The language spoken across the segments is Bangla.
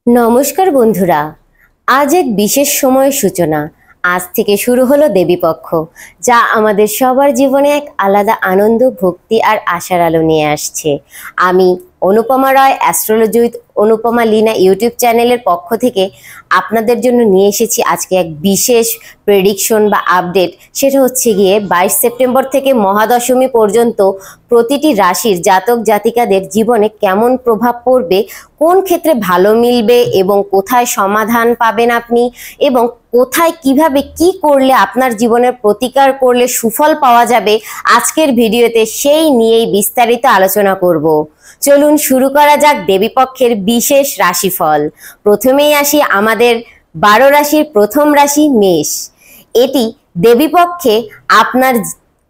নমস্কার বন্ধুরা, আজ এক বিশেষ সময়ের সূচনা। আজ থেকে শুরু হলো দেবীপক্ষ, যা আমাদের সবার জীবনে এক আলাদা আনন্দ, ভক্তি আর আশার আলো নিয়ে আসছে। আমি Anupama Roy, astrology with Anupama Leena YouTube চ্যানেলের পক্ষ থেকে আপনাদের জন্য নিয়ে এসেছি আজকে এক বিশেষ প্রেডিকশন বা আপডেট। সেটা হচ্ছে গিয়ে 22 সেপ্টেম্বর থেকে মহাদশমী পর্যন্ত প্রতিটি রাশির জাতক জাতিকাদের জীবনে কেমন প্রভাব পড়বে, কোন ক্ষেত্রে ভালো মিলবে এবং কোথায় সমাধান পাবেন আপনি, এবং কোথায় কিভাবে কি করলে আপনার জীবনের প্রতিকার করলে সুফল পাওয়া যাবে, আজকের ভিডিওতে সেই নিয়েই বিস্তারিত আলোচনা করব। চলুন শুরু করা যাক দেবীপক্ষের বিশেষ রাশিফল। প্রথমেই আসি আমাদের 12 রাশির প্রথম রাশি মেষ। এটি দেবীপক্ষে আপনার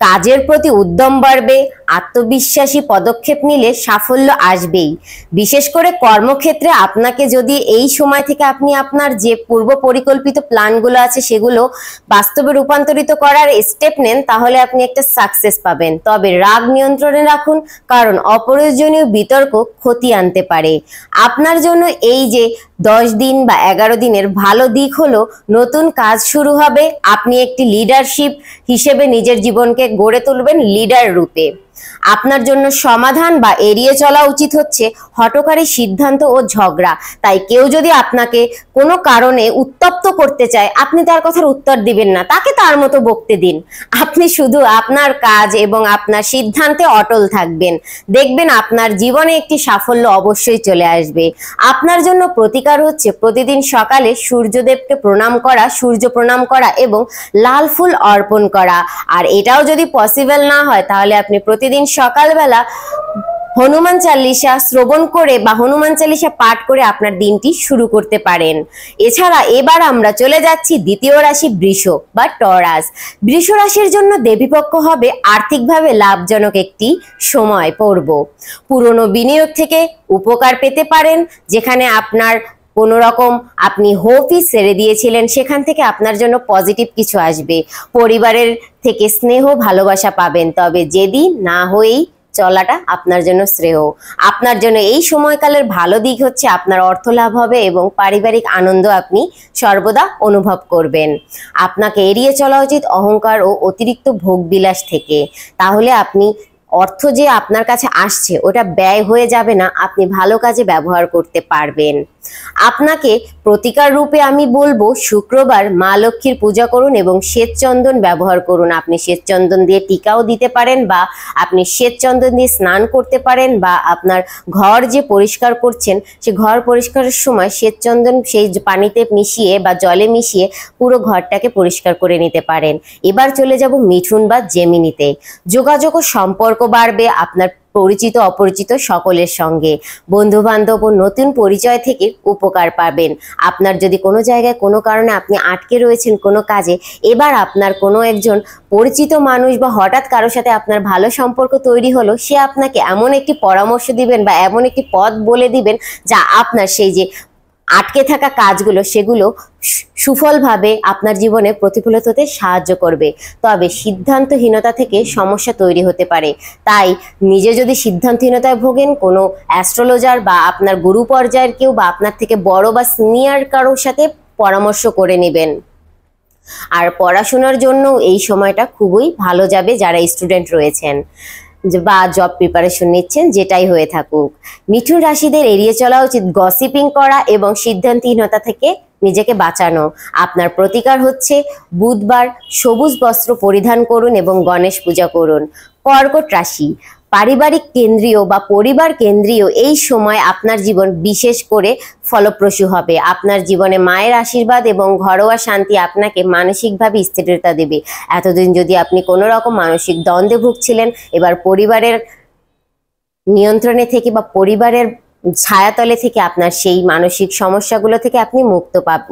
কাজের প্রতি উদ্যম বাড়বে, আত্মবিশ্বাসী পদক্ষেপ নিলে সাফল্য আসবেই। বিশেষ করে কর্মক্ষেত্রে আপনাকে যদি এই সময় থেকে আপনি আপনার যে পূর্ব পরিকল্পিত প্ল্যানগুলো আছে সেগুলো বাস্তবে রূপান্তরিত করার স্টেপ নেন, তাহলে আপনি একটা সাকসেস পাবেন। তবে রাগ নিয়ন্ত্রণে রাখুন, কারণ অপ্রয়োজনীয় বিতর্ক ক্ষতি আনতে পারে। আপনার জন্য এই যে 10 দিন বা 11 দিনের ভালো দিক হলো, নতুন কাজ শুরু হবে, আপনি একটি লিডারশিপ হিসেবে নিজের জীবনকে গড়ে তুলবেন লিডার রূপে। আপনার জন্য সমাধান বা এড়িয়ে চলা উচিত হচ্ছে হঠকারী সিদ্ধান্ত ও ঝগড়া। তাই কেউ যদি আপনাকে কোনো কারণে উত্তপ্ত করতে চায়, আপনি তার কথার উত্তর দিবেন না, তাকে তার মতো বকতে দিন। আপনি শুধু আপনার কাজ এবং আপনার সিদ্ধান্তে অটল থাকবেন, দেখবেন আপনার জীবনে একটি সাফল্য অবশ্যই চলে আসবে। আপনার জন্য প্রতিকার হচ্ছে প্রতিদিন সকালে সূর্যদেবকে প্রণাম করা, সূর্য প্রণাম করা এবং লাল ফুল অর্পণ করা। আর এটাও যদি পসিবল না হয়, তাহলে আপনি প্রতিদিন সকালবেলা হনুমান চালিসা শ্রবণ করে বা হনুমান চালিসা পাঠ করে আপনার দিনটি শুরু করতে পারেন। এছাড়া এবার আমরা চলে যাচ্ছি দ্বিতীয় রাশি বৃষ বা টরাস। বৃষ রাশির জন্য দেবীপক্ষ হবে আর্থিকভাবে লাভজনক একটি সময় পর্ব। পুরনো বিনিয়োগ থেকে উপকার পেতে পারেন, যেখানে আপনার কোনো রকম আপনি হোপই ছেড়ে দিয়েছিলেন, সেখান থেকে আপনার জন্য পজিটিভ কিছু আসবে। পরিবারের থেকে স্নেহ ভালোবাসা পাবেন, তবে জেদি না হয়েই চলাটা আপনার জন্য শ্রেয়। আপনার জন্য এই সময়কালের ভালো দিক হচ্ছে আপনার অর্থ লাভ হবে এবং পারিবারিক আনন্দ আপনি সর্বদা অনুভব করবেন। আপনাকে এড়িয়ে চলা উচিত অহংকার ও অতিরিক্ত ভোগবিলাস থেকে, তাহলে আপনি অর্থ যে আপনার কাছে আসছে ওটা ব্যয় হয়ে যাবে না, আপনি ভালো কাজে ব্যবহার করতে পারবেন। আপনাকে প্রতিকার রূপে আমি বলবো, শুক্রবার মা লক্ষ্মীর পূজা করুন এবং শ্বেত চন্দন ব্যবহার করুন। আপনি শ্বেত চন্দন দিয়ে টিকাও দিতে পারেন, বা আপনি শ্বেত চন্দন দিয়ে স্নান করতে পারেন, বা আপনার ঘর যে পরিষ্কার করছেন সে ঘর পরিষ্কারের সময় শ্বেত চন্দন সেই পানিতে মিশিয়ে বা জলে মিশিয়ে পুরো ঘরটাকে পরিষ্কার করে নিতে পারেন। এবার চলে যাব মিথুন বা জেমিনিতে। যোগাযোগ ও সম্পর্ক বাড়বে আপনার পরিচিত অপরিচিত সকলের সঙ্গে। বন্ধু বান্ধব ও নতুন পরিচয় থেকে উপকার পাবেন। আপনার যদি কোনো জায়গায় কোনো কারণে আপনি আটকে রয়েছেন কোনো কাজে, এবার আপনার কোনো একজন পরিচিত মানুষ বা হঠাৎ কারোর সাথে আপনার ভালো সম্পর্ক তৈরি হলো, সে আপনাকে এমন একটি পরামর্শ দিবেন বা এমন একটি পথ বলে দিবেন যা আপনার সেই যে আটকে থাকা কাজগুলো সেগুলো সুফলভাবে আপনার জীবনে প্রতিফলিত হতে সাহায্য করবে। তবে সিদ্ধান্তহীনতা থেকে সমস্যা তৈরি হতে পারে, তাই নিজে যদি সিদ্ধান্তহীনতায় ভোগেন, কোনো অ্যাস্ট্রোলজার বা আপনার গুরু পর্যায়ের কেউ বা আপনার থেকে বড় বা সিনিয়র কারোর সাথে পরামর্শ করে নেবেন। আর পড়াশোনার জন্য এই সময়টা খুবই ভালো যাবে যারা স্টুডেন্ট রয়েছেন বা জব প্রিপারেশন নিচ্ছেন, যেটাই হয়ে থাকুক। মিথুন রাশিদের এড়িয়ে চলা উচিত গসিপিং করা এবং সিদ্ধান্তহীনতা থেকে নিজেকে বাঁচানো। আপনার প্রতিকার হচ্ছে বুধবার সবুজ বস্ত্র পরিধান করুন এবং গণেশ পূজা করুন। কর্কট রাশি, পারিবারিক কেন্দ্রীয় বা পরিবার কেন্দ্রীয় এই সময় আপনার জীবন বিশেষ করে ফলপ্রসূ হবে। আপনার জীবনে মায়ের আশীর্বাদ এবং ঘরোয়া শান্তি আপনাকে মানসিকভাবে স্থিরতা দেবে। এতদিন যদি আপনি কোনো রকম মানসিক দ্বন্দ্বে ভুগছিলেন, এবার পরিবারের নিয়ন্ত্রণে থেকে বা পরিবারের ছায়াতলে থেকে আপনার সেই মানসিক সমস্যাগুলো থেকে আপনি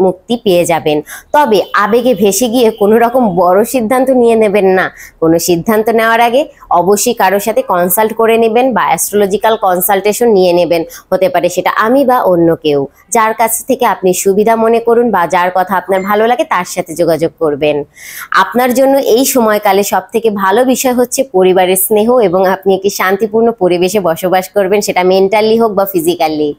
মুক্তি পেয়ে যাবেন। তবে আবেগে ভেসে গিয়ে কোনো রকম বড় সিদ্ধান্ত নিয়ে নেবেন না। কোনো সিদ্ধান্ত নেওয়ার আগে অবশ্যই কারোর সাথে কনসাল্ট করে নেবেন বা অ্যাস্ট্রোলজিক্যাল কনসালটেশন নিয়ে নেবেন। হতে পারে সেটা আমি বা অন্য কেউ, যার কাছ থেকে আপনি সুবিধা মনে করুন বা যার কথা আপনার ভালো লাগে তার সাথে যোগাযোগ করবেন। আপনার জন্য এই সময়কালে সব থেকে ভালো বিষয় হচ্ছে পরিবারের স্নেহ এবং আপনি একটি শান্তিপূর্ণ পরিবেশে বসবাস করবেন, সেটা মেন্টালি হোক বা ফিজিক্যালি।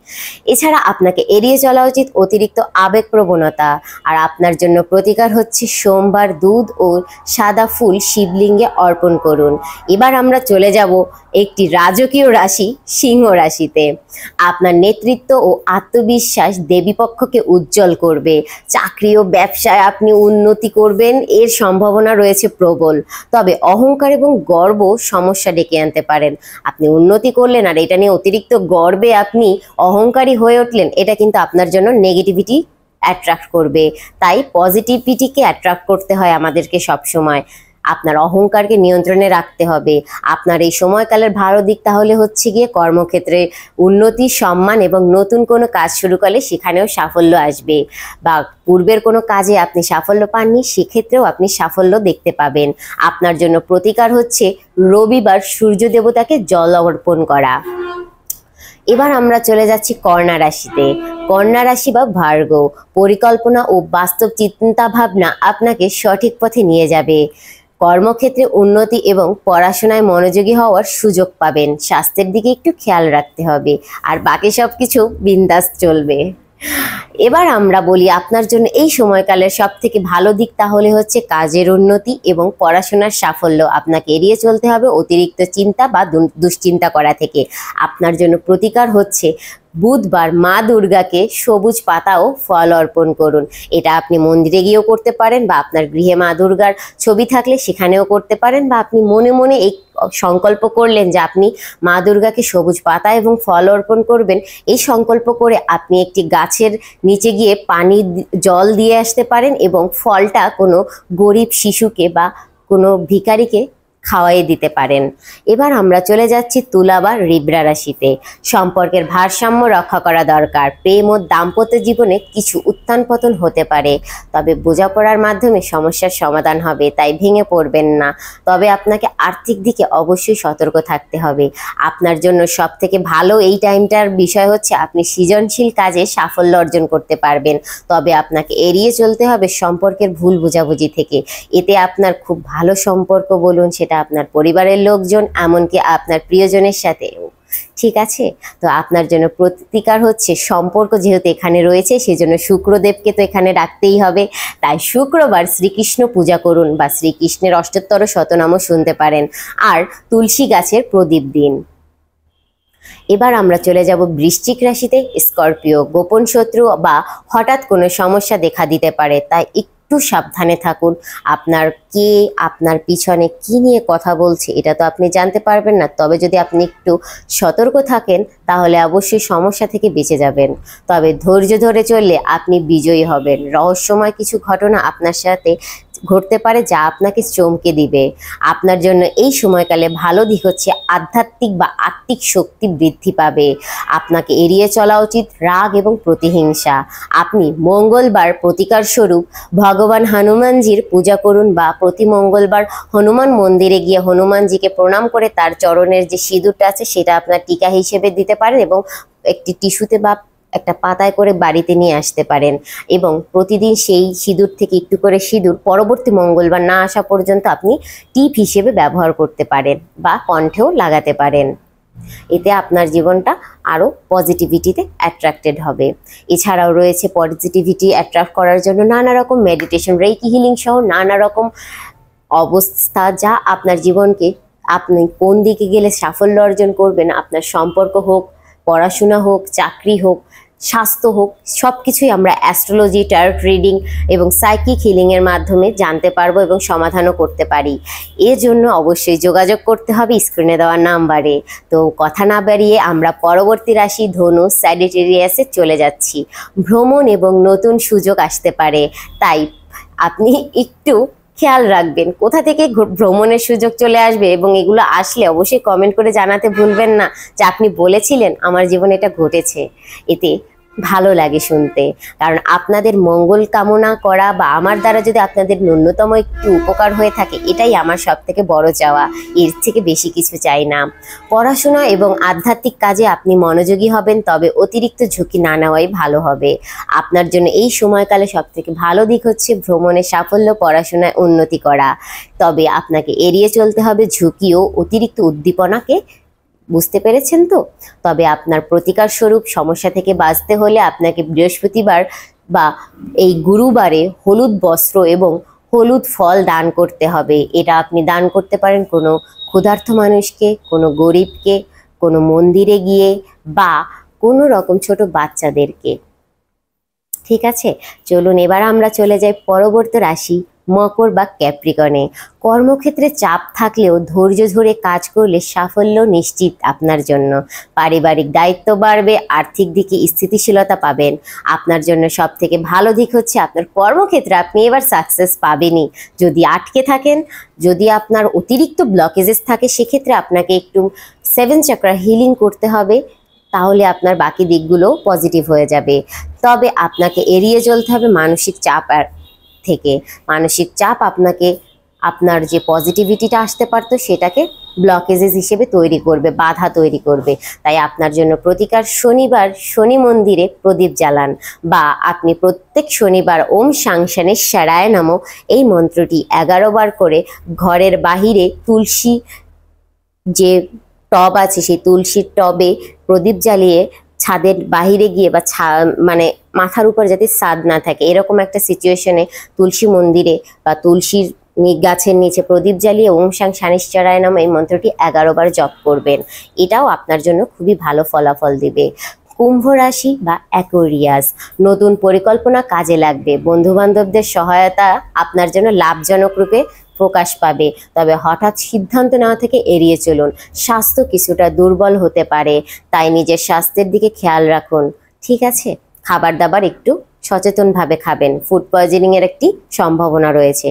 এছাড়া আপনাকে এড়িয়ে চলা উচিত অতিরিক্ত আবেগপ্রবণতা। আর আপনার জন্য প্রতিকার হচ্ছে সোমবার দুধ ও সাদা ফুল শিবলিঙ্গে অর্পণ করুন। এবার আমরা চলে যাব একটি রাজকীয় রাশি সিংহ রাশিতে। আপনার নেতৃত্ব ও আত্মবিশ্বাস দেবীপক্ষকে উজ্জ্বল করবে। চাকরি ও ব্যবসায় আপনি উন্নতি করবেন, এর সম্ভাবনা রয়েছে প্রবল। তবে অহংকার এবং গর্ব সমস্যা ডেকে আনতে পারেন। আপনি উন্নতি করলেন আর এটা নিয়ে অতিরিক্ত গর্বে আপনি অহংকারী হয়ে উঠলেন, এটা কিন্তু আপনার জন্য নেগেটিভিটি অ্যাট্রাক্ট করবে। তাই পজিটিভিটিকে অ্যাট্রাক্ট করতে হয় আমাদেরকে সবসময়। আপনার অহংকারকে নিয়ন্ত্রণে রাখতে হবে। আপনার এই সময়কালের ভালো দিক তাহলে হচ্ছে গিয়ে কর্মক্ষেত্রে উন্নতি, সম্মান এবং নতুন কোনো কাজ শুরু করলে সেখানেও সাফল্য আসবে। বা পূর্বের কোনো কাজে আপনি সাফল্য পাননি, সেক্ষেত্রেও আপনি সাফল্য দেখতে পাবেন। আপনার জন্য প্রতিকার হচ্ছে রবিবার সূর্য দেবতাকে জল অর্পণ করা। এবার আমরা চলে যাচ্ছি কন্যা রাশিতে। কন্যা রাশি বা ভার্গ, পরিকল্পনা ও বাস্তব চিন্তা ভাবনা আপনাকে সঠিক পথে নিয়ে যাবে। কর্মক্ষেত্রে উন্নতি এবং পড়াশোনায় মনোযোগী হওয়ার সুযোগ পাবেন। স্বাস্থ্যের দিকে একটু খেয়াল রাখতে হবে, আর বাকি সব কিছু বিন্দাস চলবে। এবার আমরা বলি আপনার জন্য এই সময়কালের সব থেকে ভালো দিক তাহলে হচ্ছে কাজের উন্নতি এবং পড়াশোনার সাফল্য। আপনাকে এড়িয়ে চলতে হবে অতিরিক্ত চিন্তা বা দুশ্চিন্তা করা থেকে। আপনার জন্য প্রতিকার হচ্ছে বুধবার মা দুর্গাকে সবুজ পাতা ও ফল অর্পণ করুন। এটা আপনি মন্দিরে গিয়েও করতে পারেন, বা আপনার গৃহে মা দুর্গার ছবি থাকলে সেখানেও করতে পারেন, বা আপনি মনে মনে এই সংকল্প করলেন যে আপনি মা দুর্গাকে সবুজ পাতা এবং ফল অর্পণ করবেন। এই সংকল্প করে আপনি একটি গাছের নিচে গিয়ে জল দিয়ে আসতে পারেন এবং ফলটা কোনো গরিব শিশুকে বা কোনো ভিখারিকে খাওয়াই দিতে পারেন। এবার আমরা চলে যাচ্ছি তুলা বা রিবরা রাশিতে। সম্পর্কের ভারসাম্য রক্ষা করা দরকার। প্রেম ও দাম্পত্য জীবনে কিছু উত্থান পতন হতে পারে, তবে বোঝাপড়ার মাধ্যমে সমস্যার সমাধান হবে, তাই ভেঙে পড়বেন না। তবে আপনাকে আর্থিক দিকে অবশ্যই সতর্ক থাকতে হবে। আপনার জন্য সব থেকে ভালো এই টাইমটার বিষয় হচ্ছে আপনি সৃজনশীল কাজে সাফল্য অর্জন করতে পারবেন। তবে আপনাকে এড়িয়ে চলতে হবে সম্পর্কের ভুল বোঝাবুঝি থেকে। এতে আপনার খুব ভালো সম্পর্ক বলুন, সেটা আপনার পরিবারের লোকজন, এমনকি আপনার প্রিয়জনের সাথেও। ঠিক আছে, তো আপনার জন্য প্রতিকার হচ্ছে সম্পর্ক যেহেতু এখানে রয়েছে, সেজন্য শুক্রদেবকে তো এখানে রাখতেই হবে। তাই শুক্রবার শ্রীকৃষ্ণ পূজা করুন, বা শ্রীকৃষ্ণের অষ্টোত্তর শতনামও শুনতে পারেন, আর তুলসী গাছের প্রদীপ দিন। এবার আমরা চলে যাব বৃশ্চিক রাশিতে। স্করপিও, গোপন শত্রু বা হঠাৎ কোনো সমস্যা দেখা দিতে পারে, তাই একটু সাবধানে থাকুন। আপনার পিছনে কি নিয়ে কথা বলছে এটা তো আপনি জানতে পারবেন না, তবে যদি আপনি একটু সতর্ক থাকেন তাহলে অবশ্যই সমস্যা থেকে বেঁচে যাবেন। তবে ধৈর্য ধরে চললে আপনি বিজয়ী হবেন। রহস্যময় কিছু ঘটনা আপনার সাথে ঘটতে পারে যা আপনাকে চমকে দিবে। আপনার জন্য এই সময়কালে ভালো দিক হচ্ছে আধ্যাত্মিক বা আত্মিক শক্তি বৃদ্ধি পাবে। আপনাকে এড়িয়ে চলা উচিত রাগ এবং প্রতিহিংসা। আপনি মঙ্গলবার প্রতিকার স্বরূপ ভগবান হনুমানজির পূজা করুন, বা প্রতি মঙ্গলবার হনুমান মন্দিরে গিয়ে হনুমানজিকে প্রণাম করে তার চরণের যে সিঁদুরটা আছে সেটা আপনার টিকা হিসেবে দিতে পারেন, এবং একটি টিস্যুতে বা একটা পাতায় করে বাড়িতে নিয়ে আসতে পারেন। এবং প্রতিদিন সেই সিঁদুর থেকে একটু করে সিঁদুর পরবর্তী মঙ্গলবার না আসা পর্যন্ত আপনি টিপ হিসেবে ব্যবহার করতে পারেন, বা কণ্ঠেও লাগাতে পারেন। এতে আপনার জীবনটা আরও পজিটিভিটিতে অ্যাট্রাক্টেড হবে। এছাড়াও রয়েছে পজিটিভিটি অ্যাট্রাক্ট করার জন্য নানা রকম মেডিটেশন, রেইকি হিলিং সহ নানা রকম অবস্থা, যা আপনার জীবনকে আপনি কোন দিকে গেলে সাফল্য অর্জন করবেন, আপনার সম্পর্ক হোক, পড়াশোনা হোক, চাকরি হোক, স্বাস্থ্য হোক, সব কিছুই আমরা অ্যাস্ট্রোলজি, ট্যারট রিডিং এবং সাইকিক হিলিংয়ের মাধ্যমে জানতে পারবো এবং সমাধানও করতে পারি। এর জন্য অবশ্যই যোগাযোগ করতে হবে স্ক্রিনে দেওয়া নাম্বারে। তো কথা না বাড়িয়ে আমরা পরবর্তী রাশি ধনু স্যাজিটেরিয়াসে চলে যাচ্ছি। ভ্রমণ এবং নতুন সুযোগ আসতে পারে, তাই আপনি একটু খেয়াল রাখবেন কোথা থেকে ভ্রমণের সুযোগ চলে আসবে, এবং এগুলো আসলে অবশ্যই কমেন্ট করে জানাতে ভুলবেন না যে আপনি বলেছিলেন আমার জীবনে এটা ঘটেছে। এতে ভালো লাগে শুনতে, কারণ আপনাদের মঙ্গল কামনা করা বা আমার দ্বারা যদি আপনাদের ন্যূনতম একটু উপকার হয়ে থাকে, এটাই আমার সব থেকে বড় চাওয়া। এর থেকে বেশি কিছু চাই না। পড়াশোনা এবং আধ্যাত্মিক কাজে আপনি মনোযোগী হবেন, তবে অতিরিক্ত ঝুঁকি না নেওয়াই ভালো হবে। আপনার জন্য এই সময়কালে সব থেকে ভালো দিক হচ্ছে ভ্রমণে সাফল্য, পড়াশোনায় উন্নতি করা। তবে আপনাকে এড়িয়ে চলতে হবে ঝুঁকি ও অতিরিক্ত উদ্দীপনাকে বুঝতে পেরেছেন তো? তবে আপনার প্রতিকার স্বরূপ সমস্যা থেকে বাঁচতে হলে আপনাকে বৃহস্পতিবার বা এই গুরুবারে হলুদ বস্ত্র এবং হলুদ ফল দান করতে হবে। এটা আপনি দান করতে পারেন কোনো ক্ষুধার্ত মানুষকে, কোনো গরিবকে, কোনো মন্দিরে গিয়ে বা কোনো রকম ছোট বাচ্চাদেরকে। ঠিক আছে, চলুন এবার আমরা চলে যাই পরবর্তী রাশি মকর বা ক্যাপ্রিকনে। কর্মক্ষেত্রে চাপ থাকলেও ধৈর্য ধরে কাজ করলে সাফল্য নিশ্চিত আপনার জন্য। পারিবারিক দায়িত্ব বাড়বে, আর্থিক দিকে স্থিতিশীলতা পাবেন। আপনার জন্য সব থেকে ভালো দিক হচ্ছে আপনার কর্মক্ষেত্রে আপনি এবার সাকসেস পাবেনই। যদি আটকে থাকেন, যদি আপনার অতিরিক্ত ব্লকেজেস থাকে, সেক্ষেত্রে আপনাকে একটু 7 চাকরা হিলিং করতে হবে, তাহলে আপনার বাকি দিকগুলো পজিটিভ হয়ে যাবে। তবে আপনাকে এড়িয়ে চলতে হবে মানসিক চাপ থেকে। মানসিক চাপ আপনাকে আপনার যে পজিটিভিটিটা আসতে পারতো সেটাকে ব্লকেজেস হিসেবে তৈরি করবে, বাধা তৈরি করবে। তাই আপনার জন্য প্রতিকার শনিবার শনি মন্দিরে প্রদীপ জ্বালান, বা আপনি প্রত্যেক শনিবার ওম সাংশানে শারায় নমঃ এই মন্ত্রটি 11 বার করে ঘরের বাহিরে তুলসী যে টব আছে সেই তুলসীর টবে প্রদীপ জ্বালিয়ে ছাদের বাহিরে গিয়ে বা মানে মাথার উপর যাতে ছাদ না থাকে এরকম একটা সিচুয়েশনে তুলসী মন্দিরে বা তুলসীর গাছের নিচে প্রদীপ জ্বালিয়ে ওম সাং শানিশ্চরায় নমঃ এই মন্ত্রটি 11 বার জপ করবেন। এটাও আপনার জন্য খুবই ভালো ফলাফল দিবে। কুম্ভ রাশি বা অ্যাকোয়ারিয়াস, নতুন পরিকল্পনা কাজে লাগবে। বন্ধু বান্ধবদের সহায়তা আপনার জন্য লাভজনক রূপে প্রকাশ পাবে। তবে হঠাৎ সিদ্ধান্ত নেওয়া থেকে এড়িয়ে চলুন। স্বাস্থ্য কিছুটা দুর্বল হতে পারে, তাই নিজের স্বাস্থ্যের দিকে খেয়াল রাখুন। ঠিক আছে, খাবার দাবার একটু সচেতনভাবে খাবেন। ফুড পয়জনিং এর একটি সম্ভাবনা রয়েছে।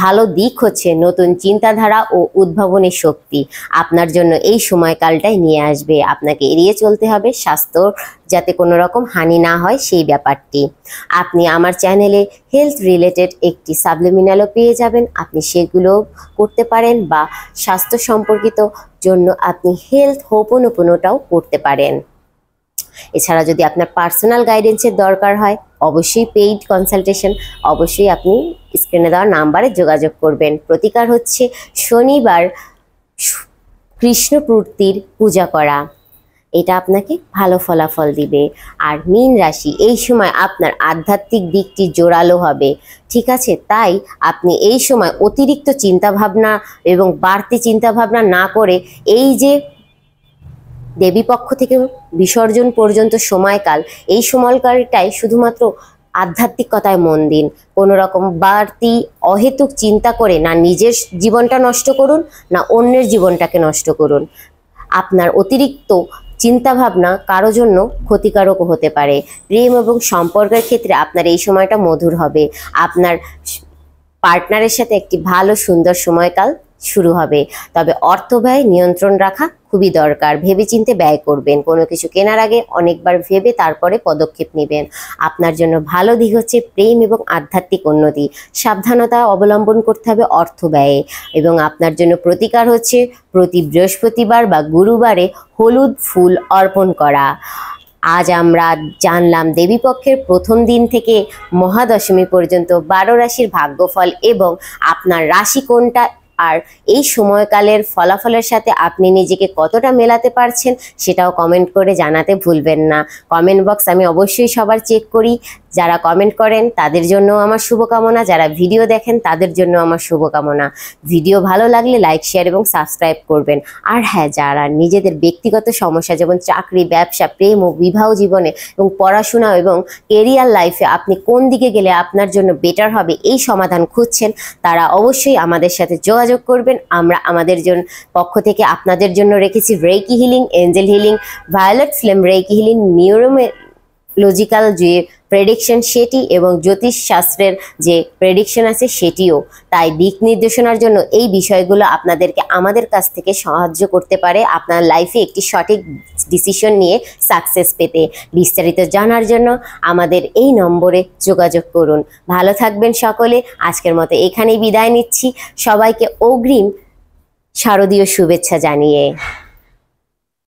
ভালো দিক হচ্ছে নতুন চিন্তাধারা ও উদ্ভাবনী শক্তি আপনার জন্য এই সময়কালটাই নিয়ে আসবে। আপনাকে এড়িয়ে চলতে হবে স্বাস্থ্য যাতে কোনো রকম হানি না হয় সেই ব্যাপারটি। আপনি আমার চ্যানেলে হেলথ রিলেটেড একটি সাবলিমিনালও পেয়ে যাবেন, আপনি সেগুলো করতে পারেন, বা স্বাস্থ্য সম্পর্কিত জন্য আপনি হেলথ হোপনোপনোটাও করতে পারেন। এছাড়া যদি আপনার পার্সোনাল গাইডেন্সের দরকার হয়, অবশ্যই পেইড কনসালটেশন, অবশ্যই আপনি স্ক্রিনে দেওয়া নাম্বারে যোগাযোগ করবেন। প্রতিকার হচ্ছে শনিবার কৃষ্ণমূর্তির পূজা করা, এটা আপনাকে ভালো ফলাফল দিবে। আর মীন রাশি, এই সময় আপনার আধ্যাত্মিক দিকটি জোরালো হবে। ঠিক আছে, তাই আপনি এই সময় অতিরিক্ত চিন্তাভাবনা এবং বাড়তি চিন্তাভাবনা না করে এই যে দেবীপক্ষ থেকে বিসর্জন পর্যন্ত সময়কাল, এই সময়কালটাই শুধুমাত্র আধ্যাত্মিকতায় মন দিন। কোনো রকম বাড়তি অহেতুক চিন্তা করে না নিজের জীবনটা নষ্ট করুন, না অন্যের জীবনটাকে নষ্ট করুন। আপনার অতিরিক্ত চিন্তাভাবনা কারো জন্য ক্ষতিকারক হতে পারে। প্রেম এবং সম্পর্কের ক্ষেত্রে আপনার এই সময়টা মধুর হবে। আপনার পার্টনারের সাথে একটি ভালো সুন্দর সময়কাল শুরু হবে। তবে অর্থ ব্যয় নিয়ন্ত্রণ রাখা খুবই দরকার। ভেবেচিন্তে ব্যয় করবেন। কোনো কিছু কেনার আগে অনেকবার ভেবে তারপরে পদক্ষেপ নেবেন। আপনার জন্য ভালো দিক হচ্ছে প্রেম এবং আধ্যাত্মিক উন্নতি। সাবধানতা অবলম্বন করতে হবে অর্থ ব্যয়ে। এবং আপনার জন্য প্রতিকার হচ্ছে প্রতি বৃহস্পতিবার বা গুরুবারে হলুদ ফুল অর্পণ করা। আজ আমরা জানলাম দেবীপক্ষের প্রথম দিন থেকে মহাদশমী পর্যন্ত 12 রাশির ভাগ্যফল এবং আপনার রাশি কোনটা, আর এই সময়কালের ফলাফলের সাথে আপনি নিজেকে কতটা মেলাতে পারছেন সেটাও কমেন্ট করে জানাতে ভুলবেন না। কমেন্ট বক্স আমি অবশ্যই সবার চেক করি। যারা কমেন্ট করেন তাদের জন্য আমার শুভকামনা, যারা ভিডিও দেখেন তাদের জন্য আমার শুভকামনা। ভিডিও ভালো লাগলে লাইক, শেয়ার এবং সাবস্ক্রাইব করবেন। আর হ্যাঁ, যারা নিজেদের ব্যক্তিগত সমস্যা যেমন চাকরি, ব্যবসা, প্রেম ও বিবাহ জীবনে এবং পড়াশোনা এবং কেরিয়ার লাইফে আপনি কোন দিকে গেলে আপনার জন্য বেটার হবে এই সমাধান খুঁজছেন, তারা অবশ্যই আমাদের সাথে যোগাযোগ করবেন। আমরা আমাদের পক্ষ থেকে আপনাদের জন্য রেখেছি reiki healing, angel healing, violet flame reiki healing, neurological যে প্রেডিকশন সেটি এবং জ্যোতিষ শাস্ত্রের যে প্রেডিকশন আছে সেটিও। তাই দিক নির্দেশনার জন্য এই বিষয়গুলো আপনাদেরকে আমাদের কাছ থেকে সাহায্য করতে পারে আপনার লাইফে একটি সঠিক ডিসিশন নিয়ে সাকসেস পেতে। বিস্তারিত জানার জন্য আমাদের এই নম্বরে যোগাযোগ করুন। ভালো থাকবেন সকলে। আজকের মতো এখানেই বিদায় নিচ্ছি। সবাইকে অগ্রিম শারদীয় শুভেচ্ছা জানিয়ে।